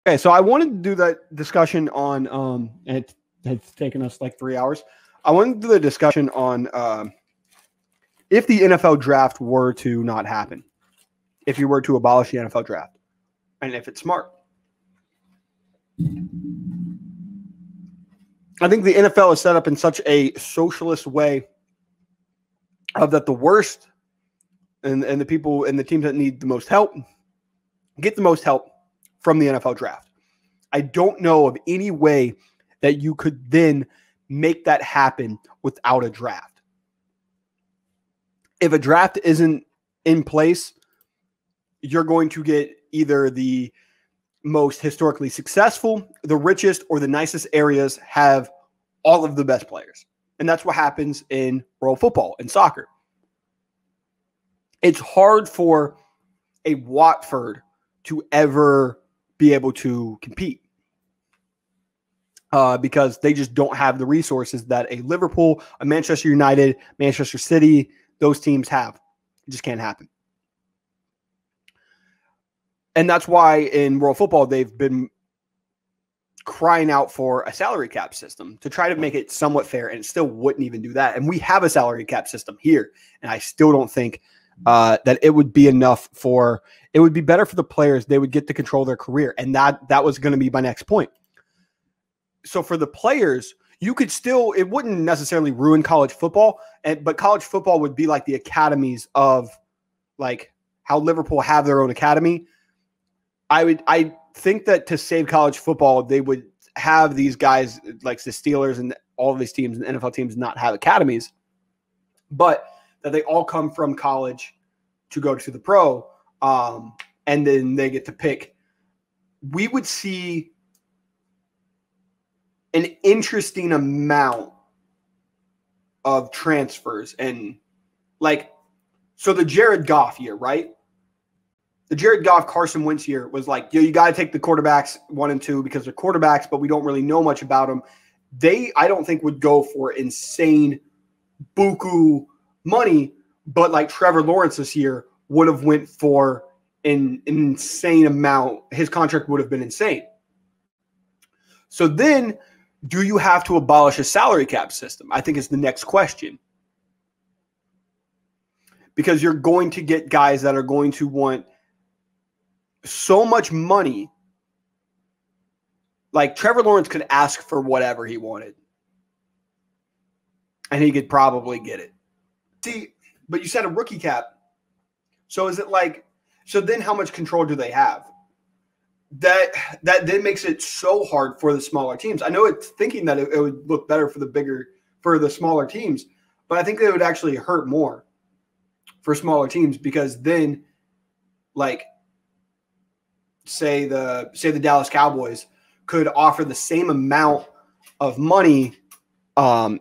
Okay, so I wanted to do that discussion on and it's taken us like 3 hours. I wanted to do the discussion on if the NFL draft were to not happen, if you were to abolish the NFL draft, and if it's smart. I think the NFL is set up in such a socialist way of that the worst and the people and the teams that need the most help get the most help from the NFL draft. I don't know of any way that you could then make that happen without a draft. If a draft isn't in place, you're going to get either the most historically successful, the richest, or the nicest areas have all of the best players. And that's what happens in world football and soccer. It's hard for a Watford to ever be able to compete because they just don't have the resources that a Liverpool, a Manchester United, Manchester City, those teams have. It just can't happen. And that's why in world football, they've been crying out for a salary cap system to try to make it somewhat fair, and it still wouldn't even do that. And we have a salary cap system here, and I still don't think that it would be enough for – it would be better for the players. They would get to control their career, and that was going to be my next point. So for the players, you could still – it wouldn't necessarily ruin college football, but college football would be like the academies of like how Liverpool have their own academy. I think that to save college football, they would have these guys like the Steelers and all of these teams and NFL teams not have academies, but that they all come from college to go to the pro, and then they get to pick. We would see an interesting amount of transfers and like, so the Jared Goff year, right? The Jared Goff, Carson Wentz year was like, you got to take the quarterbacks 1 and 2 because they're quarterbacks, but we don't really know much about them. They, I don't think, would go for insane buku money, but like Trevor Lawrence this year would have went for an insane amount. His contract would have been insane. So then, do you have to abolish a salary cap system? I think is the next question. Because you're going to get guys that are going to want so much money. Like Trevor Lawrence could ask for whatever he wanted, and he could probably get it. See, but you said a rookie cap. So is it like, so then how much control do they have? That then makes it so hard for the smaller teams. I know it's thinking that it would look better for the smaller teams, but I think they would actually hurt more for smaller teams because then, like, say the Dallas Cowboys could offer the same amount of money, or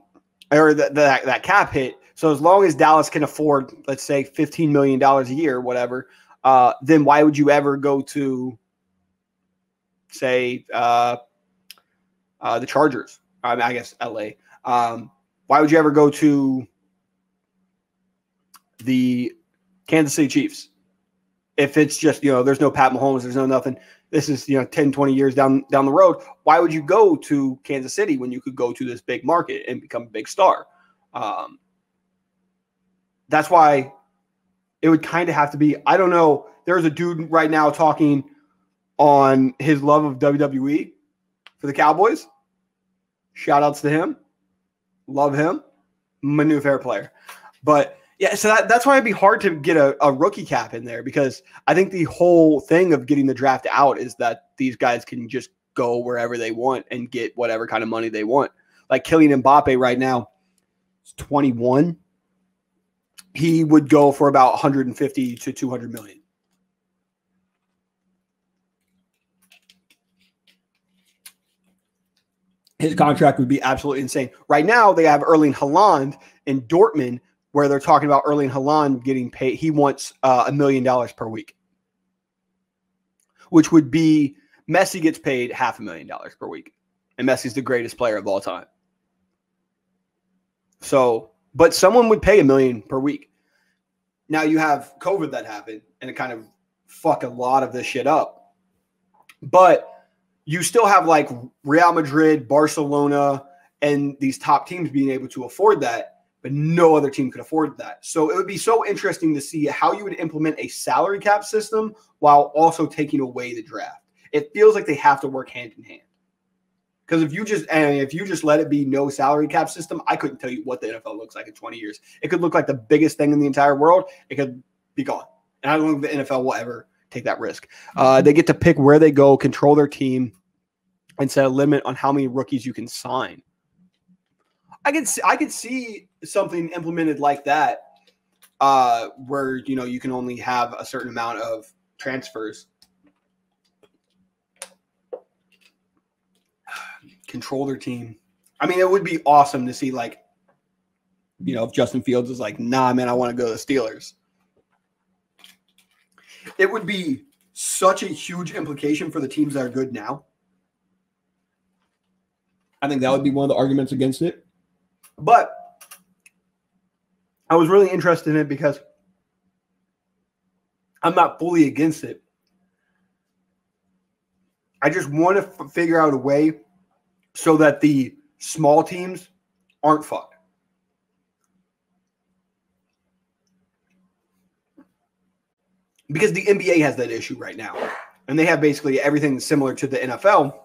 that cap hit. So as long as Dallas can afford, let's say, $15 million a year, whatever, then why would you ever go to, say, the Chargers? I guess LA. Why would you ever go to the Kansas City Chiefs? If it's just, there's no Pat Mahomes, there's no nothing. This is, 10, 20 years down the road. Why would you go to Kansas City when you could go to this big market and become a big star? That's why it would kind of have to be, I don't know. There's a dude right now talking on his love of WWE for the Cowboys. Shout outs to him. Love him. My new favorite player. But yeah, so that's why it'd be hard to get a rookie cap in there, because I think the whole thing of getting the draft out is that these guys can just go wherever they want and get whatever kind of money they want. Like Kylian Mbappe right now is 21. He would go for about 150 to 200 million. His contract would be absolutely insane. Right now, they have Erling Haaland in Dortmund, where they're talking about Erling Haaland getting paid. He wants $1 million per week, which would be Messi gets paid $500,000 per week, and Messi's the greatest player of all time. So, but someone would pay $1 million per week. Now you have COVID that happened, and it kind of fucked a lot of this shit up. But you still have like Real Madrid, Barcelona, and these top teams being able to afford that, but no other team could afford that. So it would be so interesting to see how you would implement a salary cap system while also taking away the draft. It feels like they have to work hand in hand. Because if you just let it be no salary cap system, I couldn't tell you what the NFL looks like in 20 years. It could look like the biggest thing in the entire world. It could be gone. And I don't think the NFL will ever take that risk. They get to pick where they go, control their team, and set a limit on how many rookies you can sign. I could see something implemented like that, where you can only have a certain amount of transfers. Control their team. I mean, it would be awesome to see, like, if Justin Fields is like, nah, man, I want to go to the Steelers. It would be such a huge implication for the teams that are good now. I think that would be one of the arguments against it. But I was really interested in it because I'm not fully against it. I just want to figure out a way so that the small teams aren't fucked. Because the NBA has that issue right now. And they have basically everything similar to the NFL.